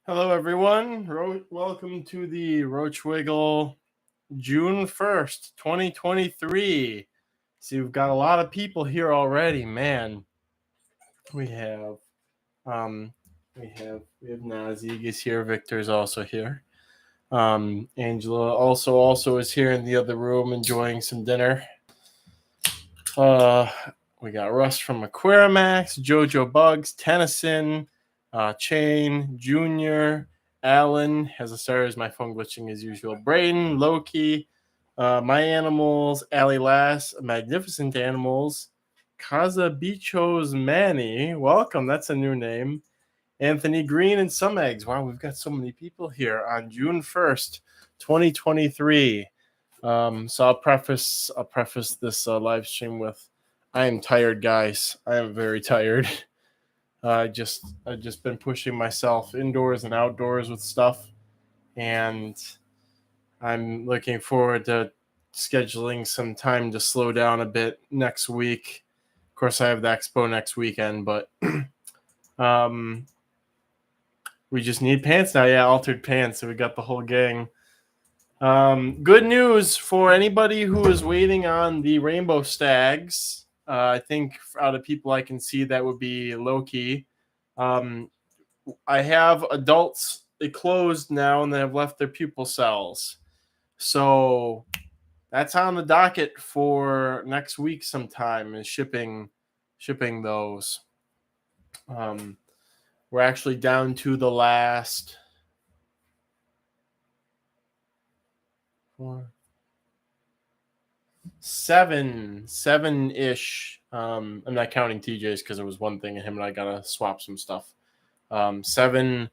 Hello, everyone. Welcome to the Roach Wiggle June 1st, 2023. See, we've got a lot of people here already, man. We have Nazik is here, Victor's also here. Angela also is here in the other room enjoying some dinner. We got Russ from Aquarimax, Jojo Bugs, Tennyson, Chain, Junior, Alan has a star as my phone glitching as usual. Braden, Loki, My Animals, Ali Lass, Magnificent Animals, Kaza Bichos Manny. Welcome, that's a new name. Anthony Green and Some Eggs. Wow, we've got so many people here on June 1st, 2023. So I'll preface this live stream with, I am tired, guys. I am very tired. I've just been pushing myself indoors and outdoors with stuff, and I'm looking forward to scheduling some time to slow down a bit next week. Of course, I have the expo next weekend, but we just need pants now. Yeah, altered pants. So we got the whole gang. Good news for anybody who is waiting on the Rainbow Stags. I think out of people I can see, that would be Loki. I have adults closed now and they have left their pupil cells. So that's on the docket for next week sometime, is shipping those. We're actually down to the last 7-ish. I'm not counting TJ's because it was one thing, and him and I gotta swap some stuff. 7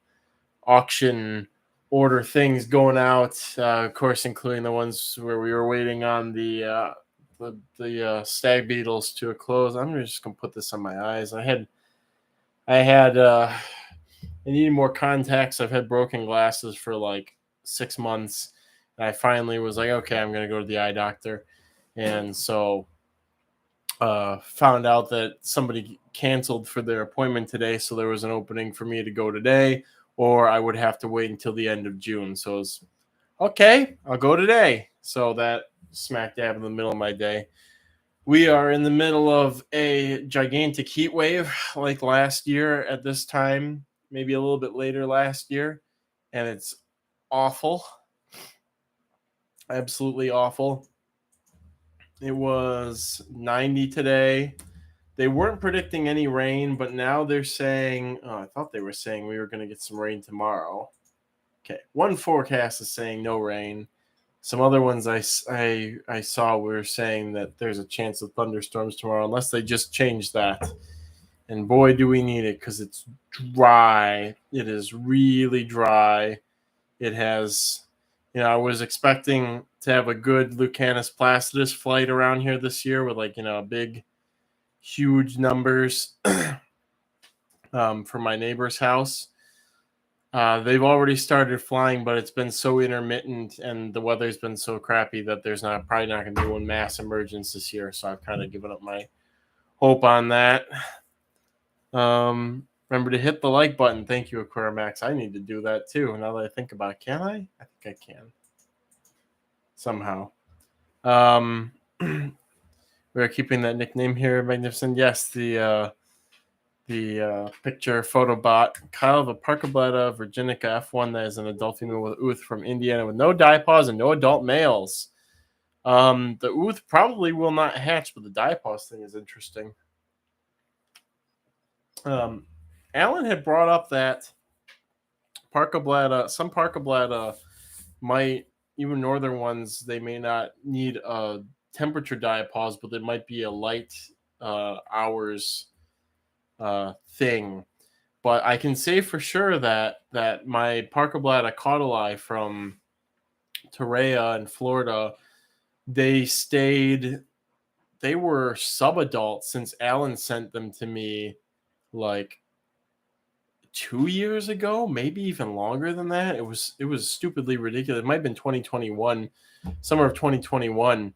auction order things going out, of course, including the ones where we were waiting on the stag beetles to a close. I'm just gonna put this on my eyes. I needed more contacts. I've had broken glasses for like 6 months, and I finally was like, okay, I'm gonna go to the eye doctor, and so found out that somebody canceled for their appointment today, so there was an opening for me to go today, or I would have to wait until the end of June. So it was, okay, I'll go today. So that smack dab in the middle of my day. We are in the middle of a gigantic heat wave like last year at this time, maybe a little bit later last year, and it's awful. Absolutely awful. It was 90 today. They weren't predicting any rain, but now they're saying, I thought they were saying we were going to get some rain tomorrow. Okay, one forecast is saying no rain. Some other ones I saw were saying that there's a chance of thunderstorms tomorrow, unless they just change that. And boy, do we need it, because it's dry. It is really dry. It has, I was expecting to have a good Lucanus placidus flight around here this year with big, huge numbers for my neighbor's house. They've already started flying, but it's been so intermittent and the weather's been so crappy that there's probably not going to be one mass emergence this year. So I've kind of given up my hope on that. Remember to hit the like button. Thank you, Aquarimax. I need to do that too. Now that I think about it, can I? I think I can. Somehow. We're keeping that nickname here, Magnificent. Yes, the picture photo bot. Kyle, the Parkabletta virginica F1 that is an adult female with ooth from Indiana with no diapause and no adult males. The ooth probably will not hatch, but the diapause thing is interesting. Alan had brought up that some Parkabletta might, even northern ones, they may not need a temperature diapause, but there might be a light hours thing. But I can say for sure that my Parkabletta caudali from Torreya in Florida, they were subadult since Alan sent them to me like 2 years ago, maybe even longer than that. It was stupidly ridiculous. It might have been 2021, summer of 2021,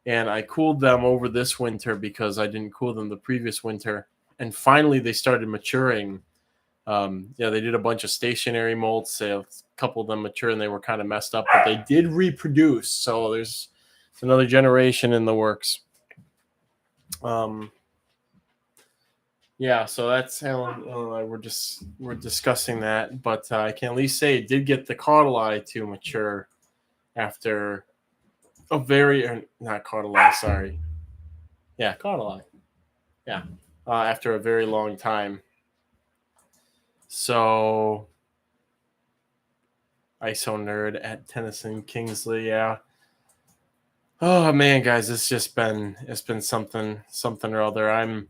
and I cooled them over this winter because I didn't cool them the previous winter. And finally, they started maturing Yeah, they did a bunch of stationary molts. A couple of them mature and they were kind of messed up, but they did reproduce. So there's another generation in the works. Yeah, so that's how we're discussing that, but I can at least say it did get the caudali to mature after a very not caudali, sorry, yeah, caudali, yeah, after a very long time. So, ISO nerd at Tennyson Kingsley, yeah. Oh man, guys, it's been something or other.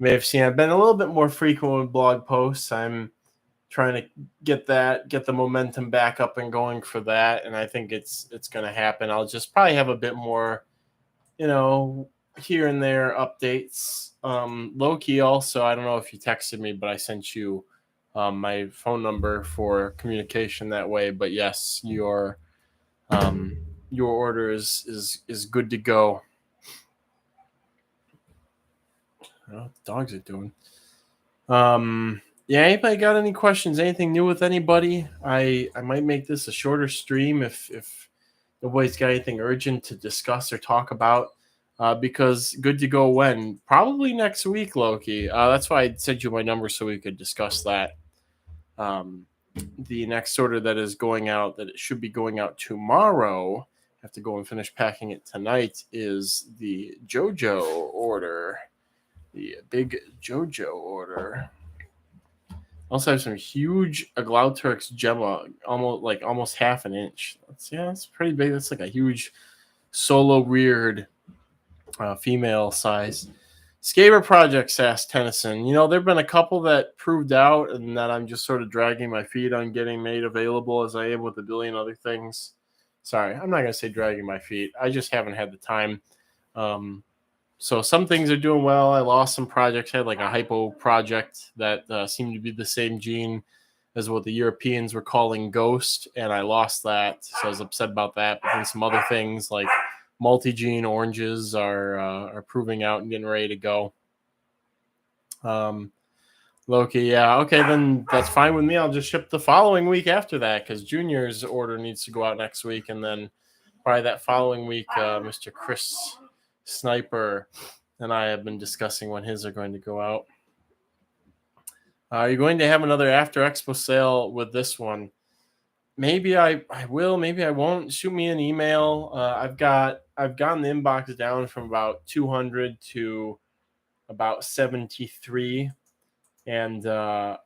May have seen I've been a little bit more frequent with blog posts. I'm trying to get the momentum back up and going for that, and I think it's going to happen. I'll just probably have a bit more, here and there updates. Loki also, I don't know if you texted me, but I sent you my phone number for communication that way. But yes, your order is good to go. I don't know what the dogs are doing. Yeah, anybody got any questions? Anything new with anybody? I might make this a shorter stream if nobody's got anything urgent to discuss or talk about. Because good to go when? Probably next week, Loki. That's why I sent you my number so we could discuss that. The next order that is going out, that it should be going out tomorrow, I have to go and finish packing it tonight, is the JoJo order. The big JoJo order. Also have some huge Aglauturx Gemma, almost half an inch. That's pretty big. That's like a huge solo reared female size. Skater projects, asked Tennyson. There've been a couple that proved out and that I'm just sort of dragging my feet on getting made available as I am with a billion other things. Sorry, I'm not going to say dragging my feet. I just haven't had the time. So some things are doing well. I lost some projects. I had like a hypo project that seemed to be the same gene as what the Europeans were calling ghost, and I lost that. So I was upset about that. But then some other things like multi-gene oranges are proving out and getting ready to go. Loki, yeah, okay, then that's fine with me. I'll just ship the following week after that because Junior's order needs to go out next week, and then probably that following week, Mr. Chris Sniper and I have been discussing when his are going to go out. Are you going to have another after expo sale with this one? Maybe I will, maybe I won't. Shoot me an email. I've gotten the inbox down from about 200 to about 73, and I'm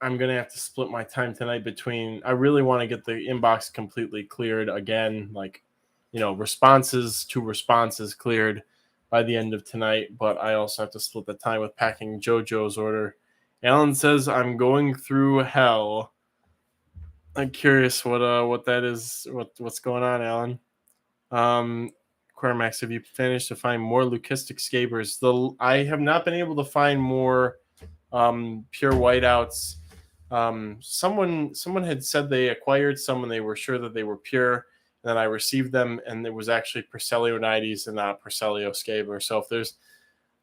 gonna have to split my time tonight between. I really want to get the inbox completely cleared again, like responses cleared by the end of tonight, but I also have to split the time with packing JoJo's order. Alan says I'm going through hell. I'm curious what that is. What's going on, Alan? Quermax, have you finished to find more leucistic scabers? I have not been able to find more pure whiteouts. Someone had said they acquired some and they were sure that they were pure. And then I received them, and it was actually Perselionides and not Perselio scaber. So if there's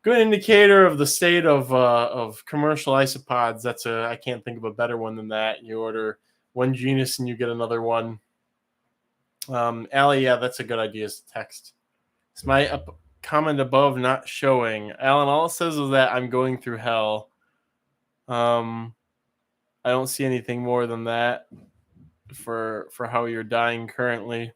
good indicator of the state of commercial isopods, I can't think of a better one than that. You order one genus and you get another one. Allie, yeah, that's a good idea as text. It's my comment above not showing. Alan, all it says is that I'm going through hell. I don't see anything more than that for how you're dying currently.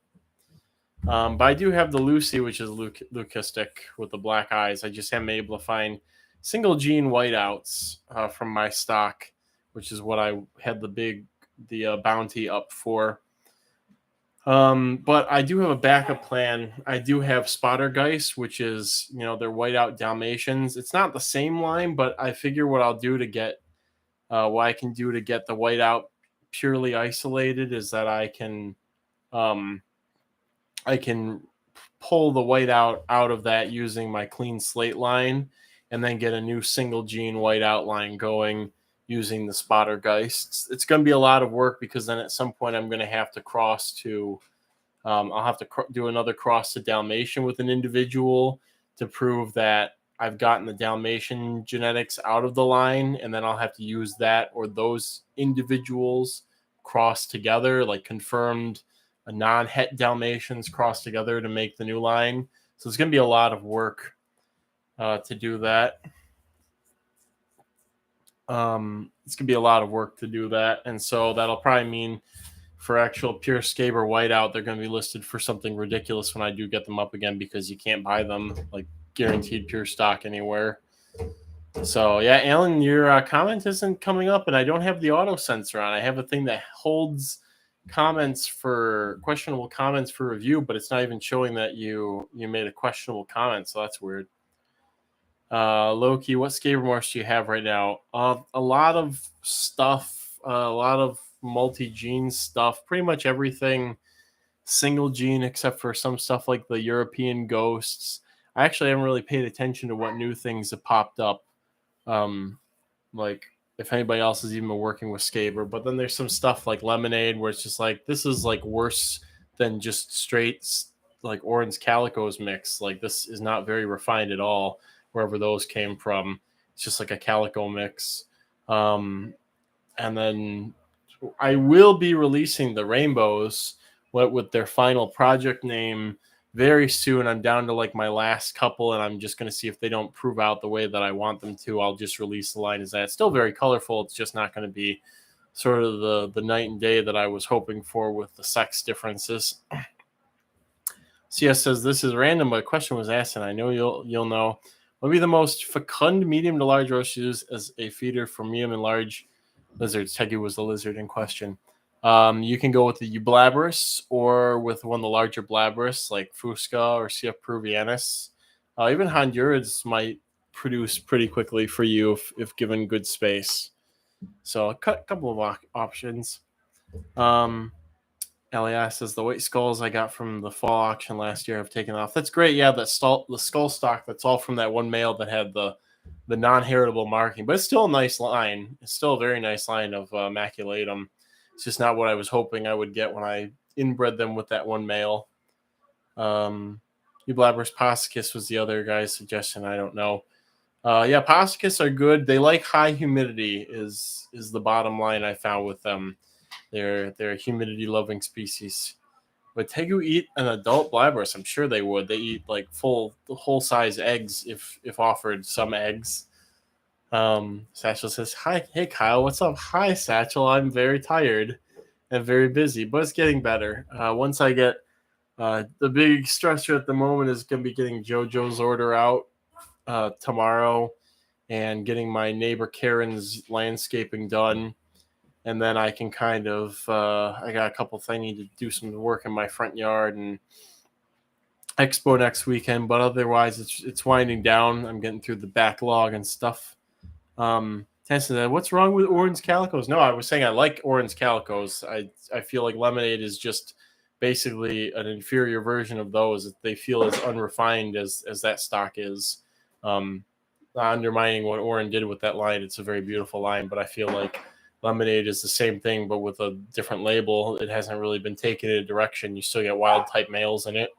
But I do have the Lucy, which is leucistic with the black eyes. I just haven't been able to find single gene whiteouts from my stock, which is what I had the bounty up for. But I do have a backup plan. I do have Spottergeist, which is, they're whiteout Dalmatians. It's not the same line, but I figure what I'll do to get, what I can do to get the whiteout purely isolated is that I can pull the whiteout out of that using my clean slate line and then get a new single gene whiteout line going using the Spottergeists. It's going to be a lot of work because then at some point I'm going to have to cross to I'll have to do another cross to Dalmatian with an individual to prove that I've gotten the Dalmatian genetics out of the line, and then I'll have to use that or those individuals crossed together, like confirmed non-het Dalmatians crossed together to make the new line. So it's going to be a lot of work to do that. It's going to be a lot of work to do that. And so that'll probably mean for actual pure Scabe or Whiteout, they're going to be listed for something ridiculous when I do get them up again, because you can't buy them like guaranteed pure stock anywhere. So yeah, Alan, your comment isn't coming up, and I don't have the auto censor on. I have a thing that holds questionable comments for review, but it's not even showing that you made a questionable comment, so that's weird. Loki, what Scabe remorse do you have right now? A lot of stuff, a lot of multi-gene stuff, pretty much everything single gene except for some stuff like the European ghosts. I actually haven't really paid attention to what new things have popped up. Like if anybody else is even working with Scaber, but then there's some stuff like Lemonade where it's just like, this is like worse than just straight like Orange Calico's mix. Like this is not very refined at all, wherever those came from. It's just like a Calico mix. And then I will be releasing the Rainbows with their final project name very soon. I'm down to like my last couple, and I'm just going to see if they don't prove out the way that I want them to. I'll just release the line as that. It's still very colorful. It's just not going to be sort of the night and day that I was hoping for with the sex differences. CS says, this is random, but a question was asked, and I know you'll know. What would be the most fecund medium to large roach use as a feeder for medium and large lizards? Tegu was the lizard in question. You can go with the Eublabrus or with one of the larger Blabrus like Fusca or CF peruvianus. Even Hondurids might produce pretty quickly for you if given good space. So a couple of options. Elias says the white skulls I got from the fall auction last year have taken off. That's great. Yeah, the skull stock, that's all from that one male that had the non-heritable marking, but it's still a nice line. It's still a very nice line of maculatum. It's just not what I was hoping I would get when I inbred them with that one male. Eublabrus posicus was the other guy's suggestion. I don't know. Yeah, posicus are good. They like high humidity is the bottom line I found with them. They're a humidity-loving species. Would Tegu eat an adult Blabrus? I'm sure they would. They eat like whole-size eggs if offered some eggs. Satchel says, "Hi, hey Kyle, what's up?" Hi, Satchel. I'm very tired and very busy, but it's getting better. Once I get the big stressor at the moment is going to be getting JoJo's order out tomorrow and getting my neighbor Karen's landscaping done. And then I can kind of, I got a couple things. I need to do some work in my front yard and expo next weekend. But otherwise, it's winding down. I'm getting through the backlog and stuff. Tenson, what's wrong with Orange Calicos? No, I was saying I like Orange Calicos. I feel like Lemonade is just basically an inferior version of those. They feel as unrefined as that stock is. Not undermining what Oren did with that line. It's a very beautiful line, but I feel like Lemonade is the same thing, but with a different label. It hasn't really been taken in a direction. You still get wild type males in it.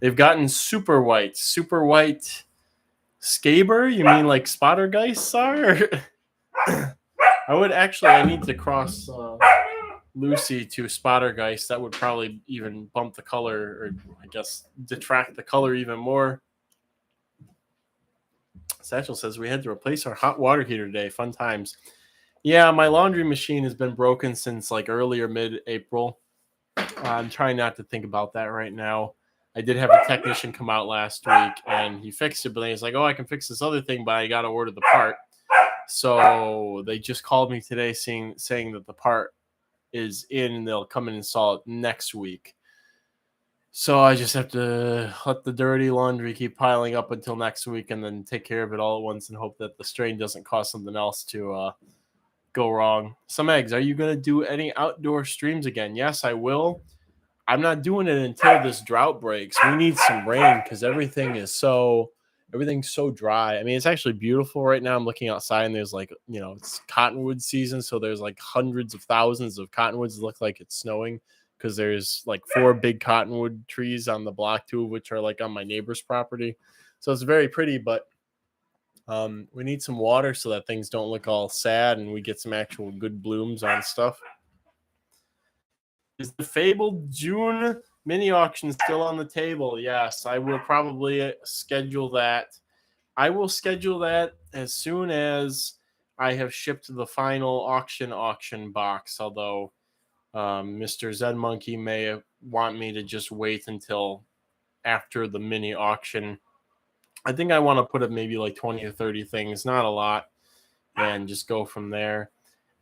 They've gotten super white Scaber. You mean like Spottergeists are? I need to cross Lucy to Spottergeist. That would probably even bump the color, or I guess detract the color even more. Satchel says we had to replace our hot water heater today. Fun times. Yeah, my laundry machine has been broken since like earlier mid-April. I'm trying not to think about that right now. I did have a technician come out last week and he fixed it, but he's like, oh, I can fix this other thing, but I got to order the part. So they just called me today saying that the part is in and they'll come and install it next week. So I just have to let the dirty laundry keep piling up until next week and then take care of it all at once and hope that the strain doesn't cause something else to go wrong. Some eggs. Are you going to do any outdoor streams again? Yes, I will. I'm not doing it until this drought breaks. We need some rain because everything's so dry. I mean, it's actually beautiful right now. I'm looking outside and there's like, it's cottonwood season. So there's like hundreds of thousands of cottonwoods that look like it's snowing because there's like 4 big cottonwood trees on the block, 2 of which are like on my neighbor's property. So it's very pretty, but we need some water so that things don't look all sad and we get some actual good blooms on stuff. Is the fabled June mini auction still on the table? Yes, I will probably schedule that. I will schedule that as soon as I have shipped the final auction box. Although Mr. Zen Monkey may want me to just wait until after the mini auction. I think I want to put up maybe like 20 or 30 things, not a lot, and just go from there.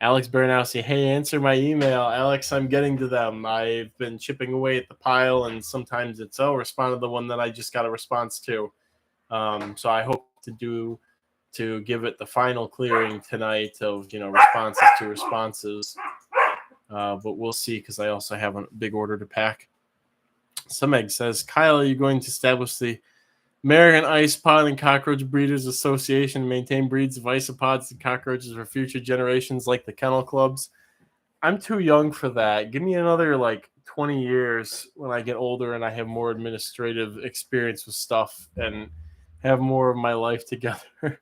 Alex Baranowski, hey, answer my email. Alex, I'm getting to them. I've been chipping away at the pile, and sometimes it's, respond to the one that I just got a response to. So I hope to give it the final clearing tonight of, responses to responses. But we'll see, because I also have a big order to pack. Egg says, Kyle, are you going to establish the American Isopod and Cockroach Breeders Association to maintain breeds of isopods and cockroaches for future generations like the kennel clubs? I'm too young for that. Give me another 20 years when I get older and I have more administrative experience with stuff and have more of my life together.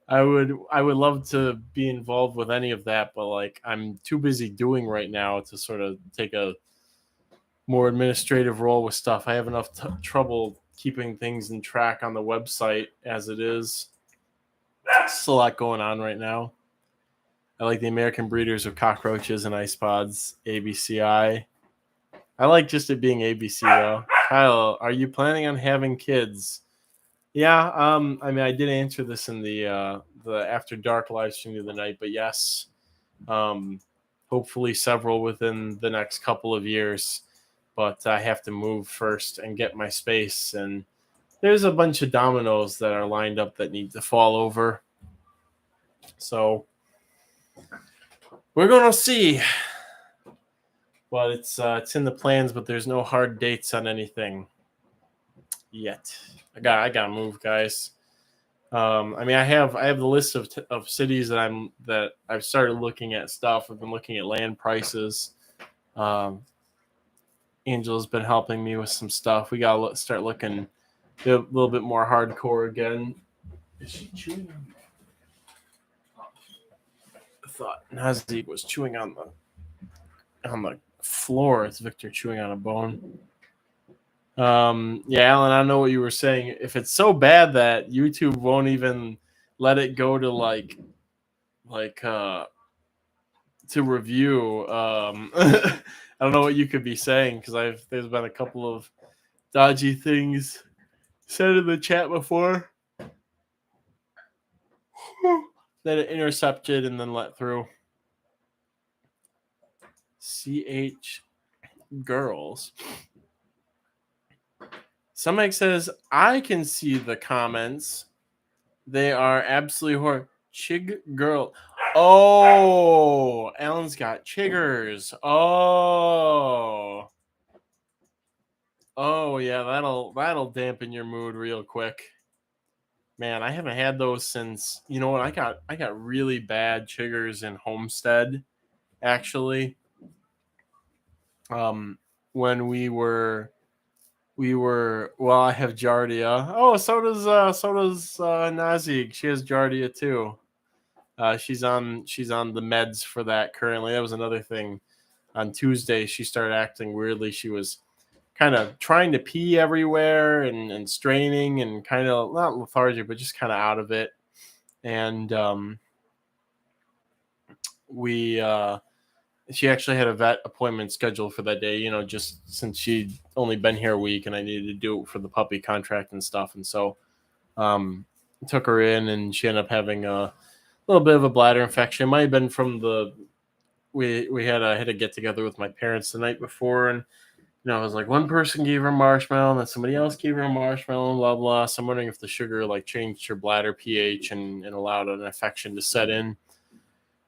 I would love to be involved with any of that, but I'm too busy doing right now to sort of take a more administrative role with stuff. I have enough trouble keeping things in track on the website as it is. There's a lot going on right now. I like the American Breeders of Cockroaches and Isopods, ABCI. I like just it being ABC though. Kyle, are you planning on having kids? Yeah, I did answer this in the After Dark live stream the other night, but yes, hopefully several within the next couple of years. But I have to move first and get my space, and there's a bunch of dominoes that are lined up that need to fall over. So we're gonna see. But it's in the plans, but there's no hard dates on anything yet. I gotta move, guys. I have the list of cities that I've started looking at stuff. I've been looking at land prices. Angela's been helping me with some stuff. We gotta start looking a little bit more hardcore again. Is she chewing on? I thought Nazik was chewing on the floor. It's Victor chewing on a bone. Yeah, Alan, I know what you were saying. If it's so bad that YouTube won't even let it go to to review, I don't know what you could be saying, because there's been a couple of dodgy things said in the chat before that it intercepted and then let through. CH girls. Somebody says, I can see the comments. They are absolutely horrible. Chig girl. Oh, Alan's got chiggers. Oh, yeah, that'll dampen your mood real quick. Man, I haven't had those since, you know what? I got really bad chiggers in Homestead, actually. When we were well, I have Giardia. Oh, so does Nazik. She has Giardia too. She's on the meds for that currently. That was another thing. On Tuesday, she started acting weirdly. She was kind of trying to pee everywhere and straining and kind of not lethargic, but just kind of out of it. And she actually had a vet appointment scheduled for that day, just since she'd only been here a week and I needed to do it for the puppy contract and stuff. And so took her in, and she ended up having a little bit of a bladder infection. It might have been from we had a get together with my parents the night before, and it was like one person gave her marshmallow and then somebody else gave her a marshmallow and blah blah. So I'm wondering if the sugar changed her bladder pH and allowed an infection to set in.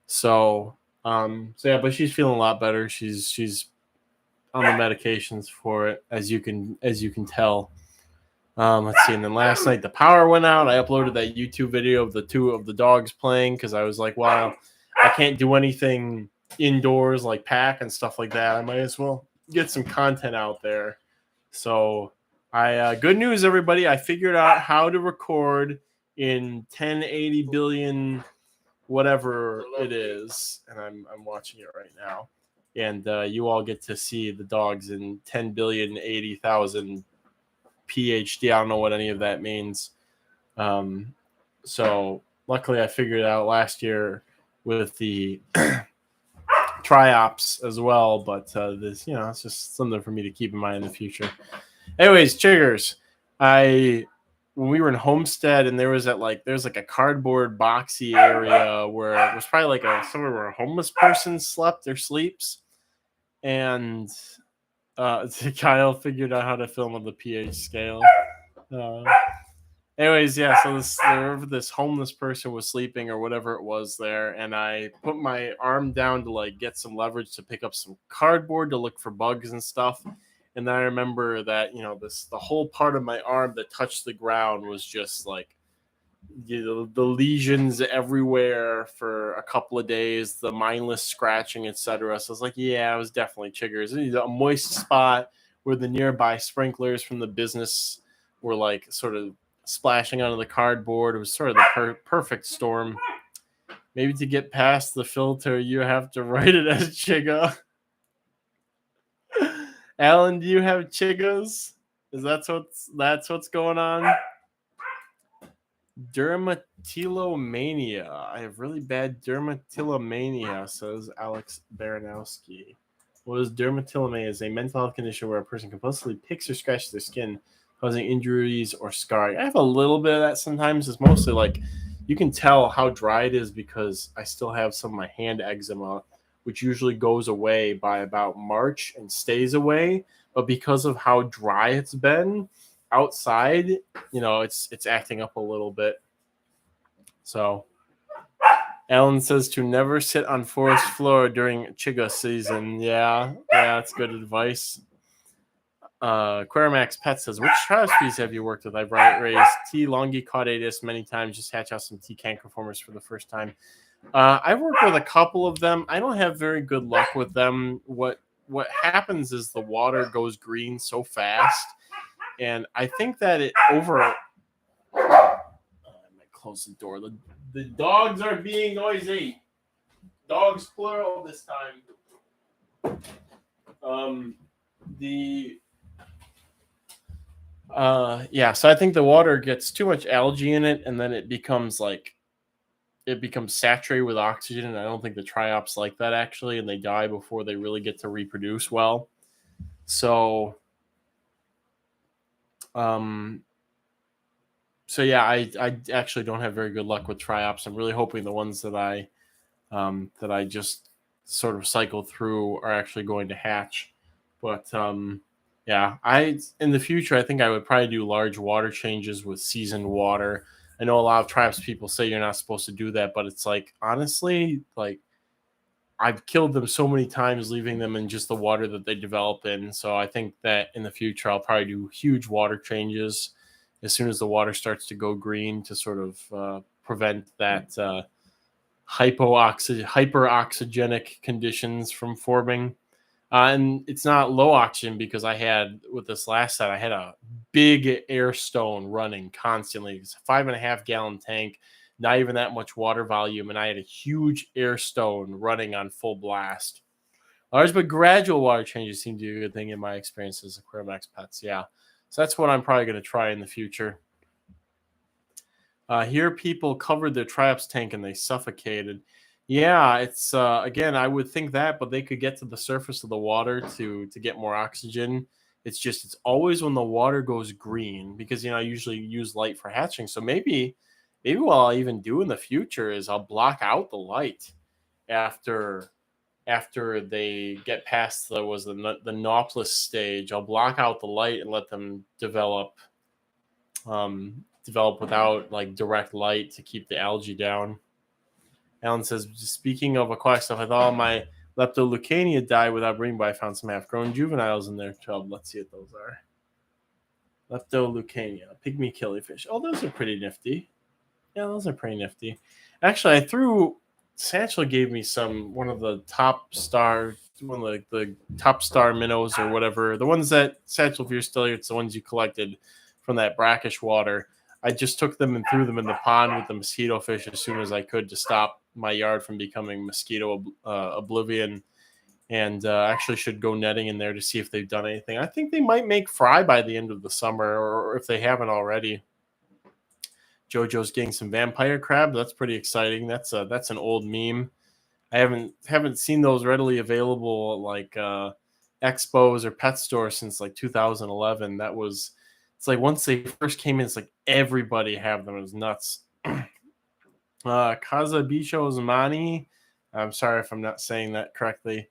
So yeah, but she's feeling a lot better. She's on the medications for it, as you can tell. Let's see. And then last night the power went out. I uploaded that YouTube video of the two of the dogs playing, because I was like, wow, I can't do anything indoors like pack and stuff like that. I might as well get some content out there. So Good news, everybody. I figured out how to record in 1080 billion, whatever it is, and I'm watching it right now. And you all get to see the dogs in 10 billion 80,000 PhD. I don't know what any of that means. So luckily, I figured it out last year with the triops as well. But this, it's just something for me to keep in mind in the future. Anyways, chiggers, when we were in Homestead and there's like a cardboard boxy area where it was probably like somewhere where a homeless person slept or sleeps, and Kyle figured out how to film on the pH scale. Anyways, yeah, so this homeless person was sleeping or whatever it was there, and I put my arm down to like get some leverage to pick up some cardboard to look for bugs and stuff. And then I remember that, the whole part of my arm that touched the ground was just like, the lesions everywhere for a couple of days, the mindless scratching, etc. So I was like, yeah, it was definitely chiggers. A moist spot where the nearby sprinklers from the business were like sort of splashing onto the cardboard. It was sort of the perfect storm. Maybe to get past the filter, you have to write it as chigga. Alan, do you have chiggas? Is that's what's going on? Dermatillomania. I have really bad dermatillomania, says Alex Baranowski. What is dermatillomania? Is a mental health condition where a person compulsively picks or scratches their skin, causing injuries or scarring. I have a little bit of that sometimes. It's mostly like you can tell how dry it is because I still have some of my hand eczema, which usually goes away by about March and stays away. But because of how dry it's been outside, it's acting up a little bit. So Alan says to never sit on forest floor during chigga season. Yeah, that's good advice. Queramax Pet says, which trial species have you worked with? I've raised T. longicaudatus many times, just hatch out some T. cancriformis for the first time. I've worked with a couple of them. I don't have very good luck with them. What happens is the water goes green so fast, and I think that it over. I might close the door. The dogs are being noisy. Dogs plural this time. So I think the water gets too much algae in it, and then it becomes saturated with oxygen, and I don't think the triops like that actually, and they die before they really get to reproduce well. So yeah, I actually don't have very good luck with triops. I'm really hoping the ones that I just sort of cycle through are actually going to hatch. But yeah, in the future I think I would probably do large water changes with seasoned water. I know a lot of triops people say you're not supposed to do that, but it's like, honestly, like I've killed them so many times leaving them in just the water that they develop in. So I think that in the future I'll probably do huge water changes as soon as the water starts to go green to sort of prevent that hyperoxygenic conditions from forming. And it's not low oxygen because I had, with this last set, I had a big air stone running constantly. It's a 5.5 gallon tank, not even that much water volume, and I had a huge air stone running on full blast. Large but gradual water changes seem to be a good thing in my experience as Aquarimax Pets. Yeah, so that's what I'm probably going to try in the future. Here, people covered their triops tank and they suffocated. Yeah, it's again, I would think that, but they could get to the surface of the water to get more oxygen. It's always when the water goes green, because I usually use light for hatching. So maybe what I'll even do in the future is I'll block out the light after they get past the nauplus stage. I'll block out the light and let them develop without like direct light to keep the algae down. Alan says, speaking of aquatic stuff, I thought my leptoleucania died without breeding, but I found some half-grown juveniles in their tub. Let's see what those are. Leptoleucania, pygmy killifish. Oh, those are pretty nifty. Yeah, those are pretty nifty. Actually, Satchel gave me one of the top star one of the top star minnows or whatever, the ones that Satchel, if you're still here, it's the ones you collected from that brackish water. I just took them and threw them in the pond with the mosquito fish as soon as I could to stop my yard from becoming mosquito oblivion. And actually should go netting in there to see if they've done anything. I think they might make fry by the end of the summer, or if they haven't already. JoJo's getting some vampire crab. That's pretty exciting. That's an old meme. I haven't seen those readily available at like expos or pet stores since like 2011. It's like once they first came in, it's like everybody have them. It was nuts. Kaza Bicho Zamani. I'm sorry if I'm not saying that correctly.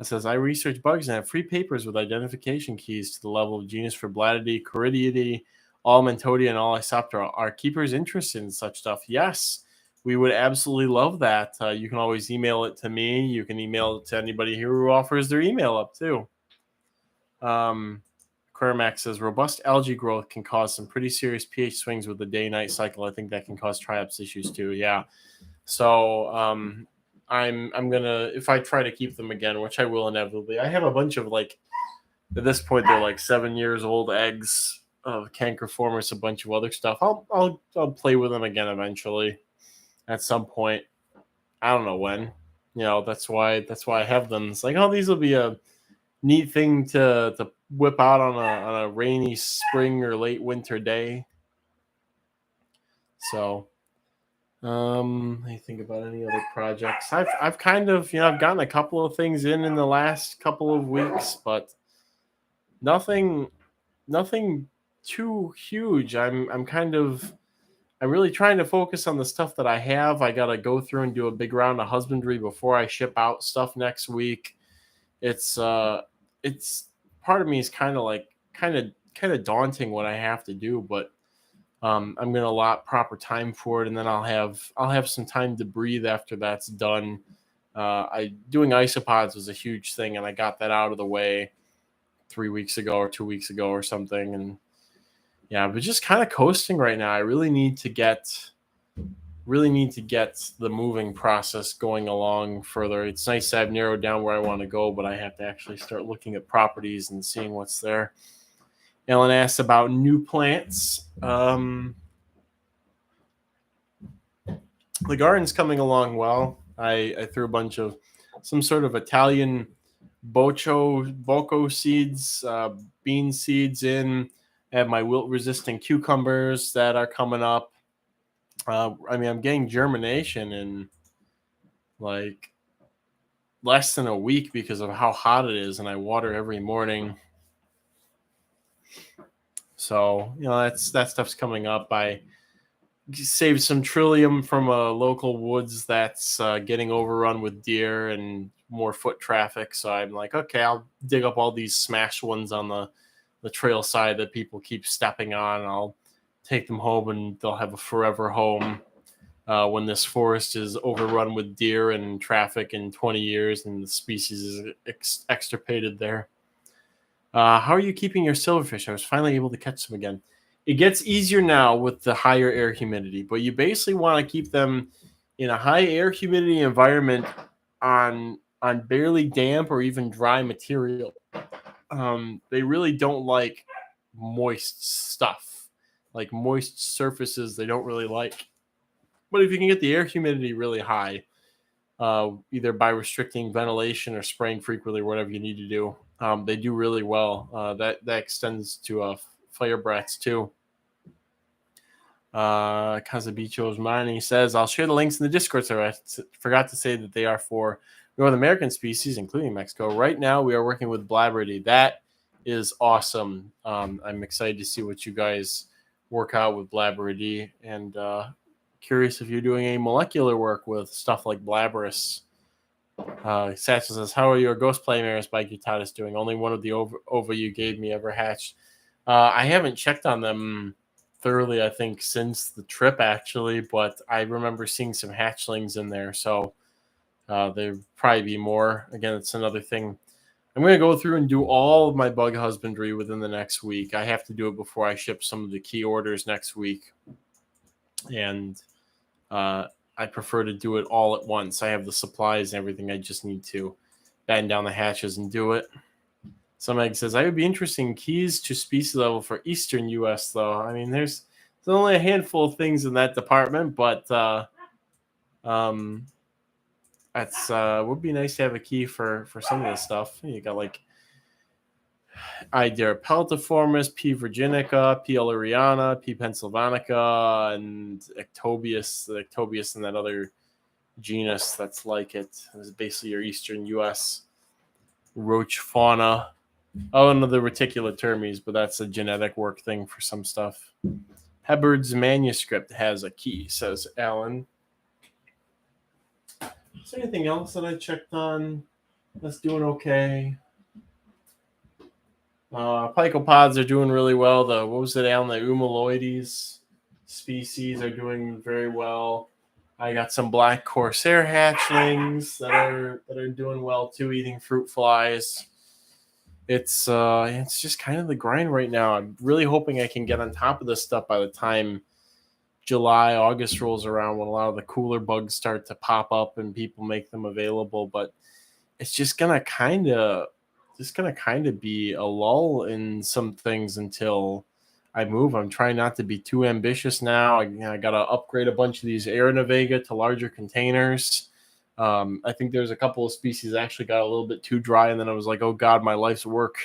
It says, I research bugs and have free papers with identification keys to the level of genus Forblatidae, Coridiidae, Almentodia, and all Isoptera. Are keepers interested in such stuff? Yes, we would absolutely love that. You can always email it to me. You can email it to anybody here who offers their email up too. Quermax says, robust algae growth can cause some pretty serious pH swings with the day-night cycle. I think that can cause triaps issues too. Yeah. So I'm gonna, if I try to keep them again, which I will inevitably. I have a bunch of, like, at this point they're like 7 years old eggs of Cankerformis, a bunch of other stuff. I'll play with them again eventually at some point. I don't know when. That's why I have them. It's like, oh, these will be a neat thing to whip out on a rainy spring or late winter day. So I think about any other projects. I've kind of, I've gotten a couple of things in the last couple of weeks, but nothing too huge. I'm really trying to focus on the stuff that I have. I got to go through and do a big round of husbandry before I ship out stuff next week. It's part of me is kind of daunting what I have to do, but I'm going to allot proper time for it, and then I'll have some time to breathe after that's done. Doing isopods was a huge thing, and I got that out of the way 3 weeks ago or 2 weeks ago or something. And yeah, but just kind of coasting right now. I really need to get the moving process going along further. It's nice to have narrowed down where I want to go, but I have to actually start looking at properties and seeing what's there. Ellen asks about new plants. The garden's coming along well. I threw a bunch of some sort of Italian bocco seeds, bean seeds in. I have my wilt-resistant cucumbers that are coming up. I'm getting germination in like less than a week because of how hot it is, and I water every morning. So, that stuff's coming up. I saved some trillium from a local woods that's getting overrun with deer and more foot traffic. So I'm like, okay, I'll dig up all these smashed ones on the trail side that people keep stepping on. I'll take them home, and they'll have a forever home when this forest is overrun with deer and traffic in 20 years and the species is extirpated there. How are you keeping your silverfish? I was finally able to catch them again. It gets easier now with the higher air humidity, but you basically want to keep them in a high air humidity environment on barely damp or even dry material. They really don't like moist stuff, like moist surfaces. They don't really like. But if you can get the air humidity really high, either by restricting ventilation or spraying frequently, or whatever you need to do, they do really well. That extends to fire brats too. Casabicho's Mani says, I'll share the links in the Discord server. I forgot to say that they are for North American species, including Mexico. Right now, we are working with Blabberty. That is awesome. I'm excited to see what you guys work out with Blabberty, and curious if you're doing any molecular work with stuff like Blabberus. Satchel says, how are your Ghost Playmares by Gutatis doing? Only one of the ova you gave me ever hatched. I haven't checked on them thoroughly, I think, since the trip, actually, but I remember seeing some hatchlings in there, so there'd probably be more. Again, it's another thing. I'm going to go through and do all of my bug husbandry within the next week. I have to do it before I ship some of the key orders next week, and I prefer to do it all at once. I have the supplies and everything. I just need to batten down the hatches and do it. Some egg says, I would be interested in keys to species level for Eastern U.S., though. I mean, there's only a handful of things in that department, but that's would be nice to have a key for some of this stuff. You got like Idea peltiformis, P. virginica, P. ehleriana, P. pennsylvanica, and Ectobius. The Ectobius and that other genus that's like it. It's basically your Eastern U.S. roach fauna. Oh, and the reticulotermes, but that's a genetic work thing for some stuff. Hubbard's manuscript has a key, says Alan. Is there anything else that I checked on that's doing okay? Picopods are doing really well. What was it, Alan? The Umaloides species are doing very well. I got some black corsair hatchlings that are doing well too, eating fruit flies. It's just kind of the grind right now. I'm really hoping I can get on top of this stuff by the time July, August rolls around, when a lot of the cooler bugs start to pop up and people make them available. But it's just gonna kind of be a lull in some things until I move. I'm trying not to be too ambitious now. I got to upgrade a bunch of these Aeronavega to larger containers. I think there's a couple of species that actually got a little bit too dry, and then I was like, oh God, my life's work,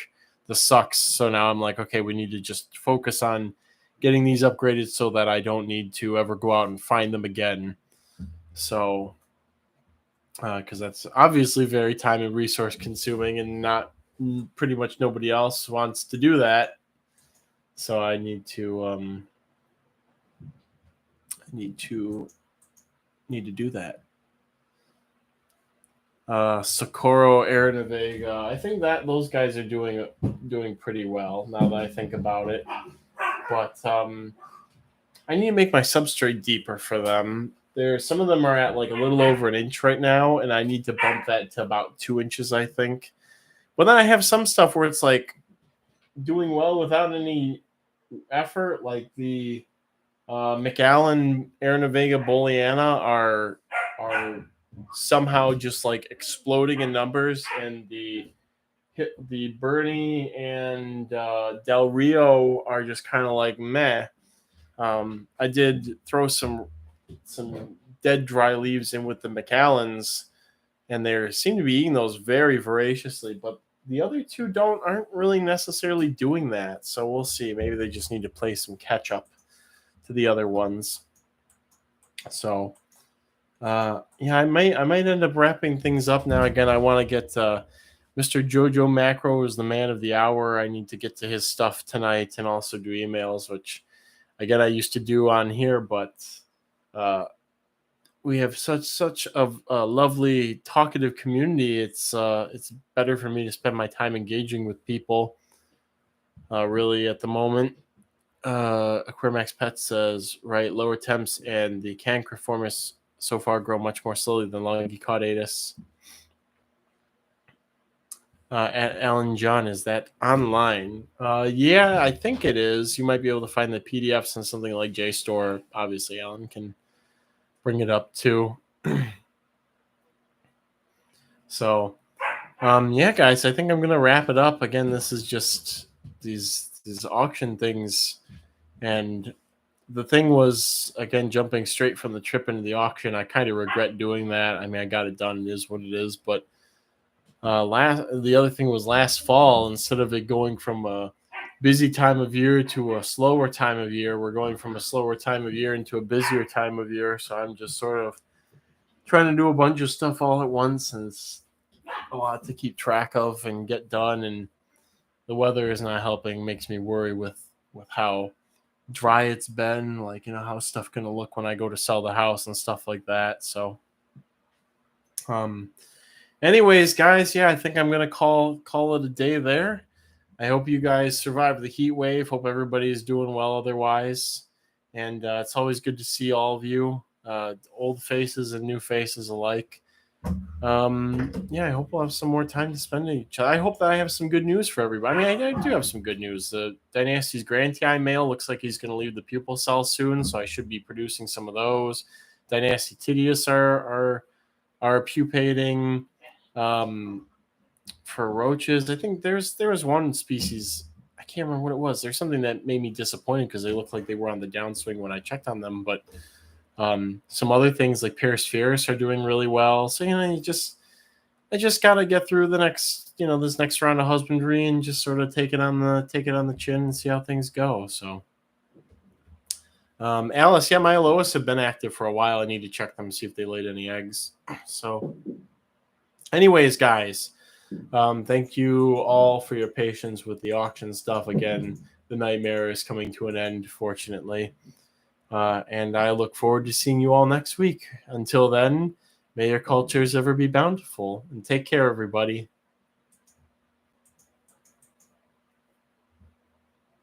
this sucks. So now I'm like, okay, we need to just focus on getting these upgraded so that I don't need to ever go out and find them again. So, because that's obviously very time and resource consuming, and not pretty much nobody else wants to do that. So I need to do that. Socorro, Aeronavega. I think that those guys are doing pretty well now that I think about it. But I need to make my substrate deeper for them. Some of them are at like a little over an inch right now, and I need to bump that to about 2 inches, I think. But then I have some stuff where it's like doing well without any effort, like the McAllen, Aeronavega, Booleana are somehow just like exploding in numbers, and the Bernie and Del Rio are just kind of like meh. I did throw some dead dry leaves in with the McAllens, and they seem to be eating those very voraciously, but the other two aren't really necessarily doing that. So we'll see. Maybe they just need to play some catch up to the other ones. So yeah, I might end up wrapping things up now. Again, I want to get Mr. Jojo Macro is the man of the hour. I need to get to his stuff tonight and also do emails, which again I used to do on here, but we have such a lovely talkative community. It's better for me to spend my time engaging with people. Really, at the moment, Aquarimax Pet says, right, lower temps and the Cancroformis so far grow much more slowly than Longicaudatus. At Alan John, is that online? Yeah, I think it is. You might be able to find the PDFs in something like JSTOR. Obviously, Alan can bring it up too. So, yeah, guys, I think I'm gonna wrap it up. Again, this is just these auction things, and the thing was, again, jumping straight from the trip into the auction. I kind of regret doing that. I mean, I got it done. It is what it is. But the other thing was last fall, instead of it going from a busy time of year to a slower time of year, we're going from a slower time of year into a busier time of year. So I'm just sort of trying to do a bunch of stuff all at once, and it's a lot to keep track of and get done. And the weather is not helping. Makes me worry with how dry it's been, like, how's stuff gonna look when I go to sell the house and stuff like that. So anyways, guys, yeah, I think I'm gonna call it a day there. I hope you guys survive the heat wave. Hope everybody's doing well otherwise, and it's always good to see all of you, old faces and new faces alike. Yeah, I hope we'll have some more time to spend each other. I hope that I have some good news for everybody. I mean, I do have some good news. The Dynasty's Grantii male looks like he's going to leave the pupal cell soon, so I should be producing some of those. Dynasty Tidius are pupating. for roaches, I think there was one species, I can't remember what it was. There's something that made me disappointed because they looked like they were on the downswing when I checked on them. But some other things like Perispherus are doing really well. So I just gotta get through the next, this next round of husbandry and just sort of take it on the chin and see how things go. So, Alice, yeah, my Alois have been active for a while. I need to check them, see if they laid any eggs. So, anyways, guys, thank you all for your patience with the auction stuff. Again, the nightmare is coming to an end, fortunately. And I look forward to seeing you all next week. Until then, may your cultures ever be bountiful. And take care, everybody.